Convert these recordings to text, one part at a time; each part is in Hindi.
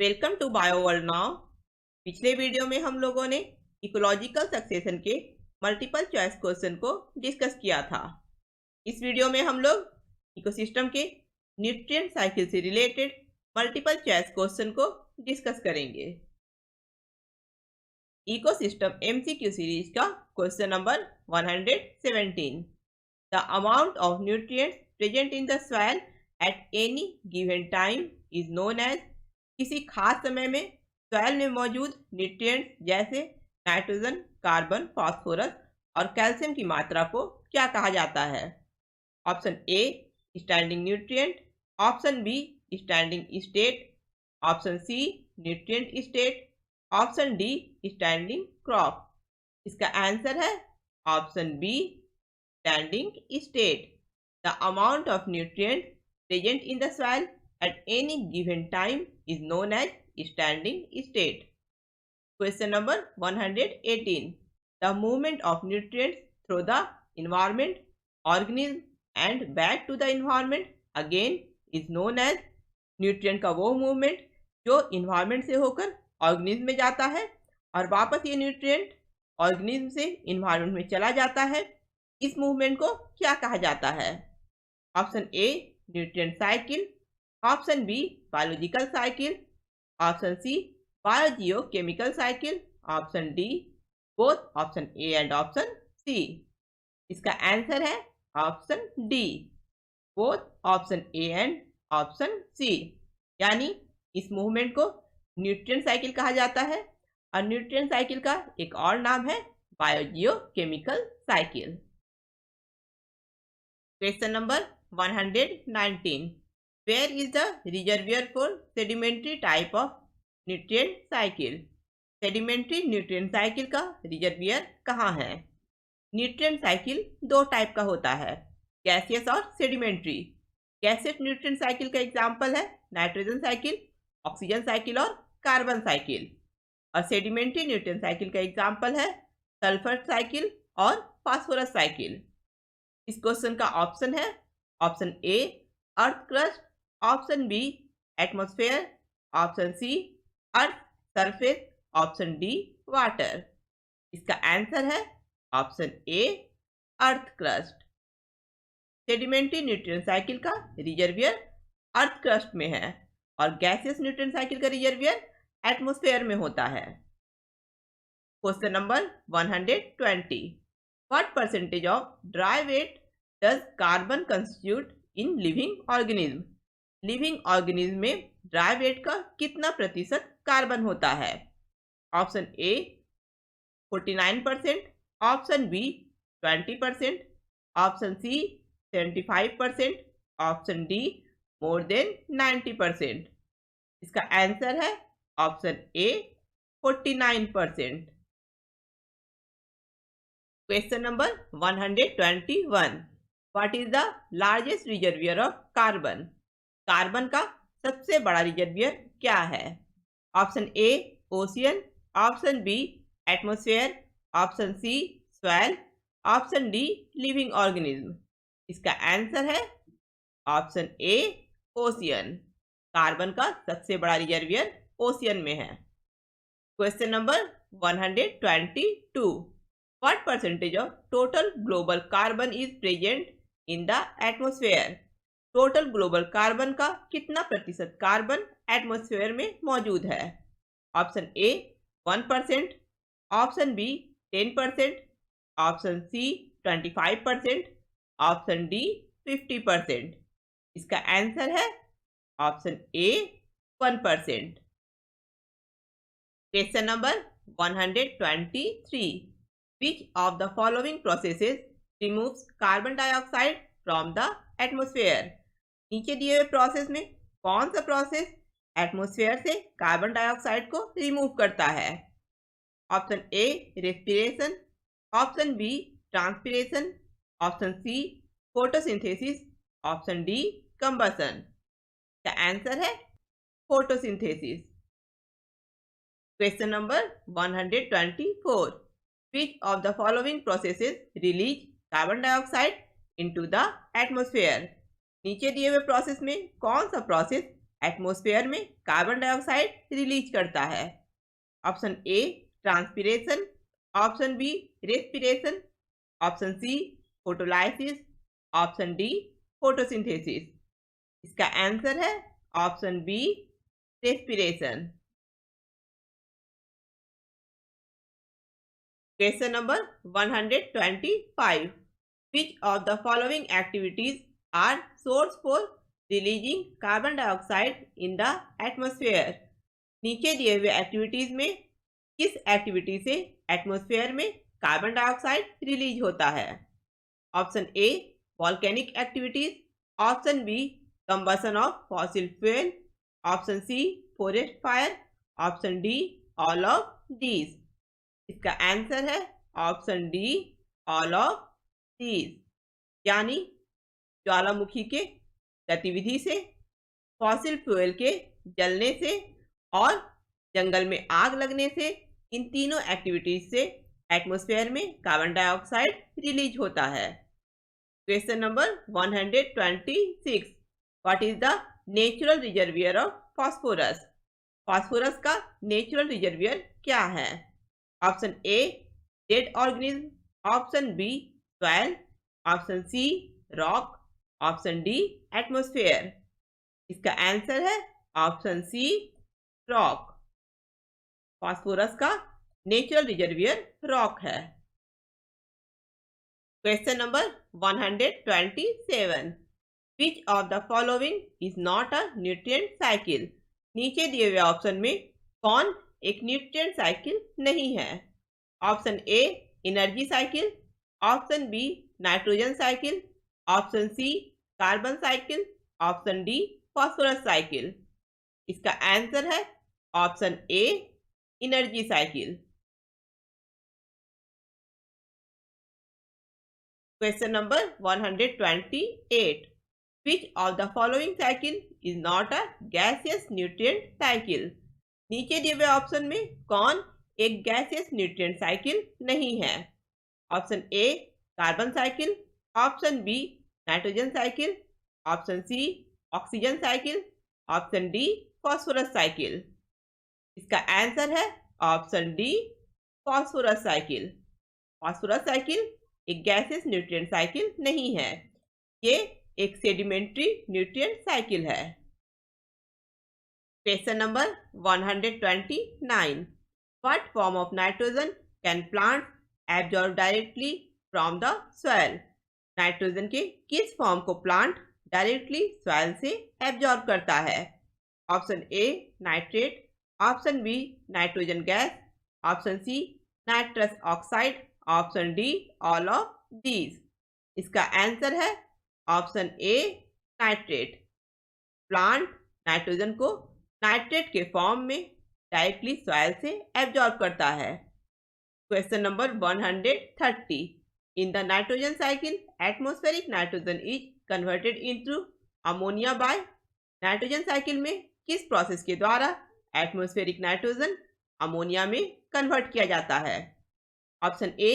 Welcome to bio world now. पिछले वीडियो में हम लोगों ने इकोलॉजिकल सक्सेशन के मल्टीपल चॉइस क्वेश्चन को डिस्कस किया था। इस वीडियो में हम लोग इकोसिस्टम के न्यूट्रिएंट साइकिल से रिलेटेड मल्टीपल चॉइस क्वेश्चन को डिस्कस करेंगे। इकोसिस्टम एमसीक्यू सीरीज का question number 117। The amount of nutrients present in the soil at any given time is known as. किसी खास समय में सॉइल में मौजूद न्यूट्रिएंट्स जैसे नाइट्रोजन, कार्बन, फास्फोरस और कैल्शियम की मात्रा को क्या कहा जाता है? Option A standing nutrient, option B standing state, option C nutrient state, option D standing crop. इसका आंसर है option B standing state. The amount of nutrient present in the soil at any given time is known as standing state. Question number 118. The movement of nutrients through the environment, organism and back to the environment again is known as। Nutrient का वो मूवमेंट जो इन्वायरमेंट से होकर ऑर्गेनिज्म में जाता है और वापस ये न्यूट्रिएंट ऑर्गेनिज्म से इन्वायरमेंट में चला जाता है, इस मूवमेंट को क्या कहा जाता है? Option A nutrient cycle, option B biological cycle, option C biogeochemical cycle, option D both option A and option C. इसका आंसर है option D both option A and option C. यानी इस मूवमेंट को न्यूट्रिएंट साइकिल कहा जाता है और न्यूट्रिएंट साइकिल का एक और नाम है biogeochemical cycle. Question number 119। Where is the reservoir for sedimentary type of nutrient cycle? Sedimentary nutrient cycle का रिजर्वियर कहाँ है? न्यूट्रिएंट साइकिल दो टाइप का होता है, गैसियस और सेडिमेंट्री। गैसियस न्यूट्रिएंट साइकिल का एग्जाम्पल है नाइट्रोजन साइकिल, ऑक्सीजन साइकिल और कार्बन साइकिल। और सेडिमेंट्री न्यूट्रिएंट साइकिल का एग्जाम्पल है सल्फर साइकिल और फास्फोरस साइकिल। इस क्वेश्चन का ऑप्शन है option A earth crust, option B atmosphere, option C earth surface, option D water. इसका आंसर है option A earth crust. Sedimentary nutrient cycle का रिजर्वियर अर्थ क्रस्ट में है और गैसियस न्यूट्रिएंट साइकिल का रिजर्वियर एटमॉस्फेयर में होता है। Question number 120। What percentage of dry weight does carbon constitute in living organism? Living organism में ड्राई वेट का कितना प्रतिशत कार्बन होता है? Option A 49%, option B 20%, option C 75%, option D more than 90%। इसका आंसर है option A 49%। Question number 121। What is the largest reservoir of carbon? Carbon का सबसे बड़ा रिजर्वियर क्या है? Option A ocean, option B atmosphere, option C soil, option D living organism. इसका आंसर है ऑप्शन ए ओशियन। कार्बन का सबसे बड़ा रिजर्वियर ओशियन में है। Question number 122। What percentage of total global carbon is present in the atmosphere? Total global carbon का कितना प्रतिशत कार्बन एटमॉस्फेयर में मौजूद है? Option A 1%, option B 10%, option C 25%, option D 50%। इसका आंसर है option A 1%। Question number 123। Which of the following processes removes carbon dioxide from the atmosphere? नीचे दिए हुए प्रोसेस में कौन सा प्रोसेस एटमॉस्फेयर से कार्बन डाइऑक्साइड को रिमूव करता है? Option A respiration, option B transpiration, option C photosynthesis, option D combustion. का आंसर है photosynthesis. Question number 124। Which of the following processes release carbon dioxide into the atmosphere? नीचे दिए हुए प्रोसेस में कौन सा प्रोसेस एटमॉस्फेयर में कार्बन डाइऑक्साइड रिलीज करता है? Option A transpiration, option B respiration, option C photolysis, option D photosynthesis. इसका आंसर है option B respiration. Question number 125. Which of the following activities are source for releasing carbon dioxide in the atmosphere? नीचे दिए हुए एक्टिविटीज में किस एक्टिविटी से एटमॉस्फेयर में कार्बन डाइऑक्साइड रिलीज होता है? Option A volcanic activities, option B combustion of fossil fuel, option C forest fire, option D all of these. इसका आंसर है option D all of these, यानी ज्वालामुखी के गतिविधि से, फॉसिल फ्यूल के जलने से और जंगल में आग लगने से, इन तीनों एक्टिविटीज से एटमॉस्फेयर में कार्बन डाइऑक्साइड रिलीज होता है। Question number 126. What is the natural reservoir of phosphorus? Phosphorus का नेचुरल रिजर्वियर क्या है? Option A dead organism, option B soil, option C rock, option D atmosphere. इसका आंसर है ऑप्शन सी रॉक। फास्फोरस का नेचुरल रिजर्वियर रॉक है। Question number 127. Which of the following is not a nutrient cycle? नीचे दिए हुए ऑप्शन में कौन एक न्यूट्रिएंट साइकिल नहीं है? Option A energy cycle, option B nitrogen cycle, option C carbon cycle, option D phosphorus cycle. इसका आंसर है option A energy cycle. Question number 128. Which of the following cycle is not a gaseous nutrient cycle? नीचे दिए हुए ऑप्शन में कौन एक गैसियस न्यूट्रिएंट साइकिल नहीं है? Option A carbon cycle, option B nitrogen cycle, option C oxygen cycle, option D phosphorus cycle. इसका आंसर है option D phosphorus cycle. Phosphorus cycle एक गैसियस न्यूट्रिएंट साइकिल नहीं है, ये एक सेडिमेंट्री न्यूट्रिएंट साइकिल है। Question number 129. What form of nitrogen can plants absorb directly from the soil? Nitrogen के किस फॉर्म को प्लांट डायरेक्टली सॉइल से एब्जॉर्ब करता है? Option A nitrate, option B nitrogen gas, option C nitrous oxide, option D all of these. इसका आंसर है option A nitrate. Plant nitrogen को नाइट्रेट के फॉर्म में डायरेक्टली सॉइल से एब्जॉर्ब करता है। Question number 130. In the nitrogen cycle atmospheric nitrogen is converted into ammonia by? Nitrogen cycle में किस प्रोसेस के द्वारा एटमॉस्फेरिक नाइट्रोजन अमोनिया में कन्वर्ट किया जाता है? Option A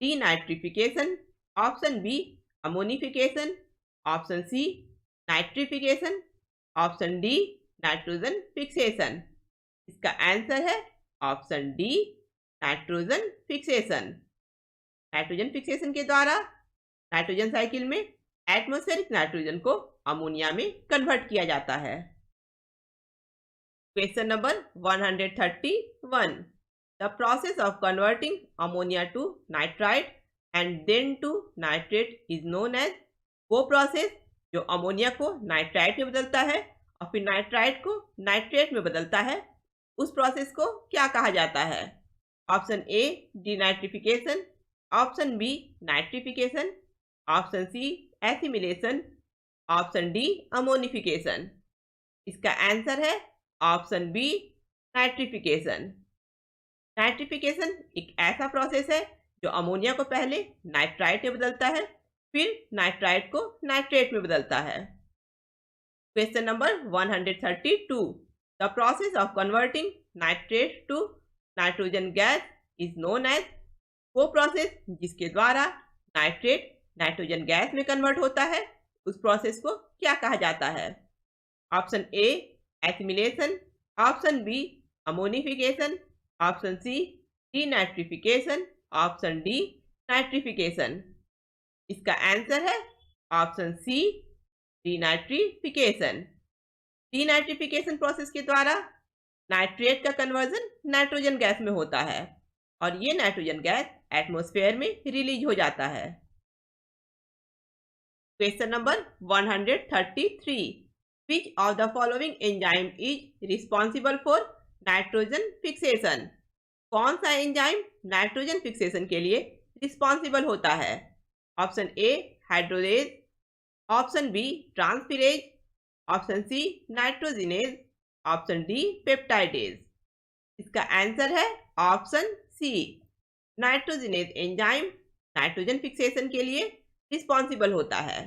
denitrification, option B ammonification, option C nitrification, option D nitrogen fixation. इसका आंसर है option D nitrogen fixation. Nitrogen fixation के द्वारा नाइट्रोजन साइकिल में एटमॉस्फेरिक नाइट्रोजन को अमोनिया में कन्वर्ट किया जाता है। Question number 131. The process of converting ammonia to nitrite and then to nitrate is known as? वो प्रोसेस जो अमोनिया को नाइट्राइट में बदलता है और फिर नाइट्राइट को नाइट्रेट में बदलता है, उस प्रोसेस को क्या कहा जाता है? Option A denitrification, option B nitrification, option C assimilation, option D ammonification. इसका आंसर है ऑप्शन बी नाइट्रिफिकेशन। नाइट्रिफिकेशन एक ऐसा प्रोसेस है जो अमोनिया को पहले नाइट्राइट में बदलता है, फिर नाइट्राइट को नाइट्रेट में बदलता है। Question number 132. The process of converting nitrate to nitrogen gas is known as? वो प्रोसेस जिसके द्वारा नाइट्रेट नाइट्रोजन गैस में कन्वर्ट होता है, उस प्रोसेस को क्या कहा जाता है? Option A assimilation, option B ammonification, option C denitrification, option D nitrification. इसका आंसर है option C denitrification. Denitrification process के द्वारा नाइट्रेट का कन्वर्जन नाइट्रोजन गैस में होता है और ये नाइट्रोजन गैस एटमॉस्फेयर में रिलीज हो जाता है। Question number 133, which of the following enzyme is responsible for nitrogen fixation? कौन सा एंजाइम नाइट्रोजन फिक्सेशन के लिए रिस्पॉन्सिबल होता है? Option A hydrolase, option B transferase, option C nitrogenase, option D peptidase. इसका आंसर है option C nitrogenase enzyme nitrogen fixation के लिए रिस्पॉन्सिबल होता है।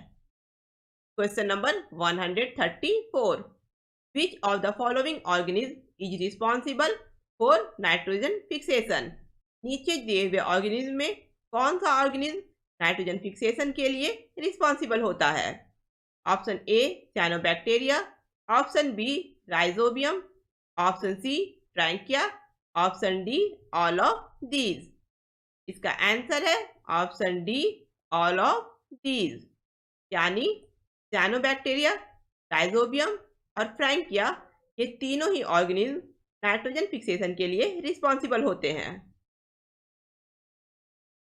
Question number 134, which of the following organism is responsible for nitrogen fixation? नीचे दिए हुए ऑर्गेनिज्म में कौन सा ऑर्गेनिज्म नाइट्रोजन फिक्सेशन के लिए रिस्पॉन्सिबल होता है? Option A cyanobacteria, option B rhizobium, option C frankia, option D all of these. इसका आंसर है option D all of these, यानी साइनोबैक्टीरिया, राइजोबियम और फ्रैंकिया ये तीनों ही ऑर्गेनिज्म नाइट्रोजन फिक्सेशन के लिए रिस्पॉन्सिबल होते हैं।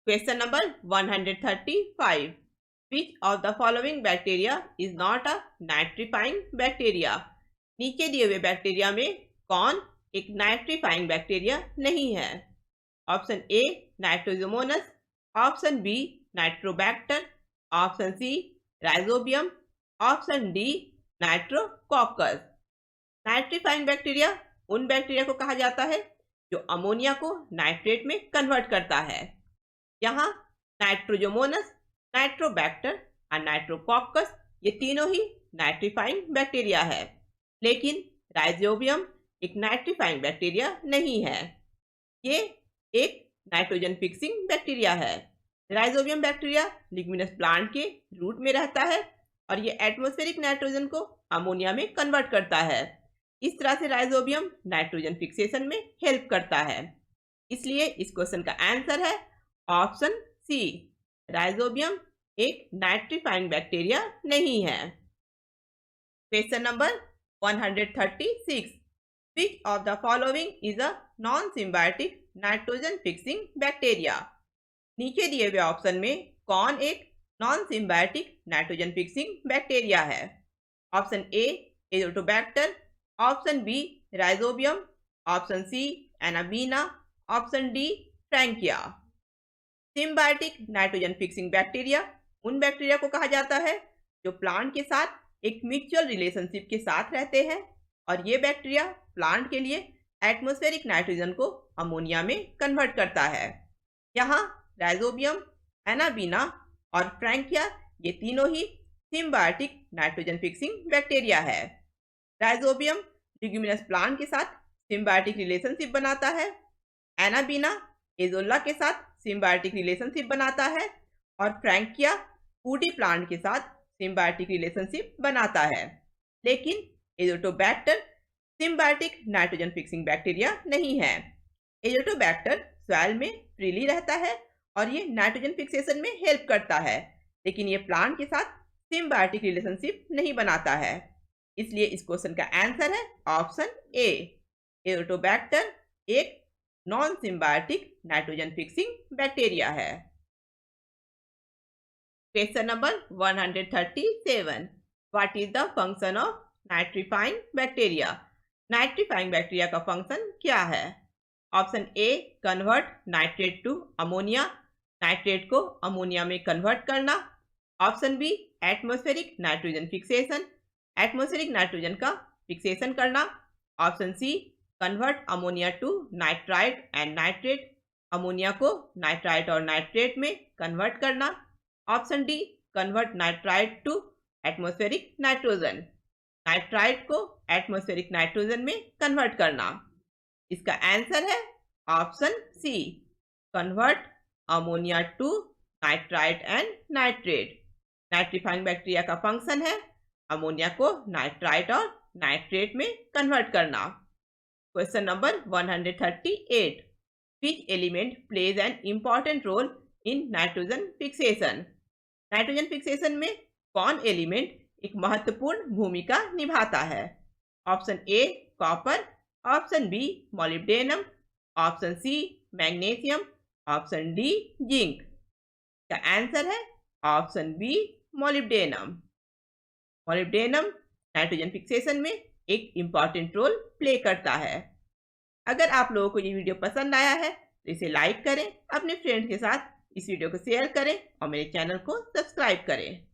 Question number 135, which of the following bacteria is not a nitrifying bacteria? नीचे दिए हुए बैक्टीरिया में कौन एक नाइट्रीफाइंग बैक्टीरिया नहीं है? Option A nitrosomonas, option B nitrobacter, option C rhizobium, option D nitrococcus. Nitrifying bacteria उन बैक्टीरिया को कहा जाता है जो अमोनिया को नाइट्रेट में कन्वर्ट करता है। यहाँ नाइट्रोजोमोनस, नाइट्रोबैक्टर और नाइट्रोकॉकस ये तीनों ही नाइट्रीफाइंग बैक्टीरिया है, लेकिन राइजोबियम एक नाइट्रीफाइंग बैक्टीरिया नहीं है। ये एक नाइट्रोजन फिक्सिंग बैक्टीरिया है। राइजोबियम बैक्टीरिया लिग्यूमिनस प्लांट के रूट में रहता है और ये एटमॉस्फेरिक नाइट्रोजन को अमोनिया में कन्वर्ट करता है। इस तरह से राइजोबियम नाइट्रोजन फिक्सेशन में हेल्प करता है। इसलिए इस क्वेश्चन का आंसर है ऑप्शन सी, राइजोबियम एक नाइट्रीफाइंग बैक्टीरिया नहीं है। Question number 136, which of the following is a non-symbiotic nitrogen fixing bacteria? नीचे दिए हुए ऑप्शन में कौन एक non symbiotic nitrogen fixing bacteria है? Option A azotobacter, option B rhizobium, option C anabaena, option D frankia. Symbiotic nitrogen fixing bacteria उन बैक्टीरिया को कहा जाता है जो प्लांट के साथ एक म्यूचुअल रिलेशनशिप के साथ रहते हैं और ये बैक्टीरिया प्लांट के लिए एटमॉस्फेरिक नाइट्रोजन को अमोनिया में कन्वर्ट करता है। यहाँ राइजोबियम, एनाबीना और फ्रैंकिया ये तीनों ही सिम्बायोटिक नाइट्रोजन फिक्सिंग बैक्टीरिया है। राइजोबियम लिग्यूमिनस प्लांट के साथ सिम्बायोटिक रिलेशनशिप बनाता है, एनाबीना एजोला के साथ सिम्बायोटिक रिलेशनशिप बनाता है और फ्रैंकिया वुडी प्लांट के साथ सिम्बायोटिक रिलेशनशिप बनाता है। लेकिन Azotobacter symbiotic nitrogen fixing bacteria नहीं है। एजोटोबैक्टर सॉइल में फ्रीली रहता है और ये नाइट्रोजन फिक्सेशन में हेल्प करता है, लेकिन ये प्लांट के साथ सिम्बायोटिक रिलेशनशिप नहीं बनाता है। इसलिए इस क्वेश्चन का आंसर है ऑप्शन ए, एजोटोबैक्टर एक non symbiotic nitrogen fixing bacteria है। Question number 137, what is the function of nitrifying bacteria? Nitrifying bacteria का फंक्शन क्या है? Option A convert nitrate to ammonia, nitrate को अमोनिया में कन्वर्ट करना। Option B atmospheric nitrogen fixation, atmospheric nitrogen का फिक्सेशन करना। Option C convert ammonia to nitrite and nitrate, ammonia को नाइट्राइट और नाइट्रेट में कन्वर्ट करना। Option D convert nitrite to atmospheric nitrogen, nitrite को एटमॉस्फेरिक नाइट्रोजन में कन्वर्ट करना। इसका आंसर है option C, convert ammonia to nitrite and nitrate. Nitrifying bacteria का फंक्शन है अमोनिया को नाइट्राइट और नाइट्रेट में कन्वर्ट करना। Question number 138, which element plays an important role in nitrogen fixation? Nitrogen fixation में कौन एलिमेंट एक महत्वपूर्ण भूमिका निभाता है? Option A copper, option B molybdenum, option C magnesium, option D zinc. का आंसर है option B molybdenum. Molybdenum nitrogen fixation में एक इम्पॉर्टेंट रोल प्ले करता है। अगर आप लोगों को ये वीडियो पसंद आया है तो इसे लाइक करें, अपने फ्रेंड्स के साथ इस वीडियो को शेयर करें और मेरे चैनल को सब्सक्राइब करें।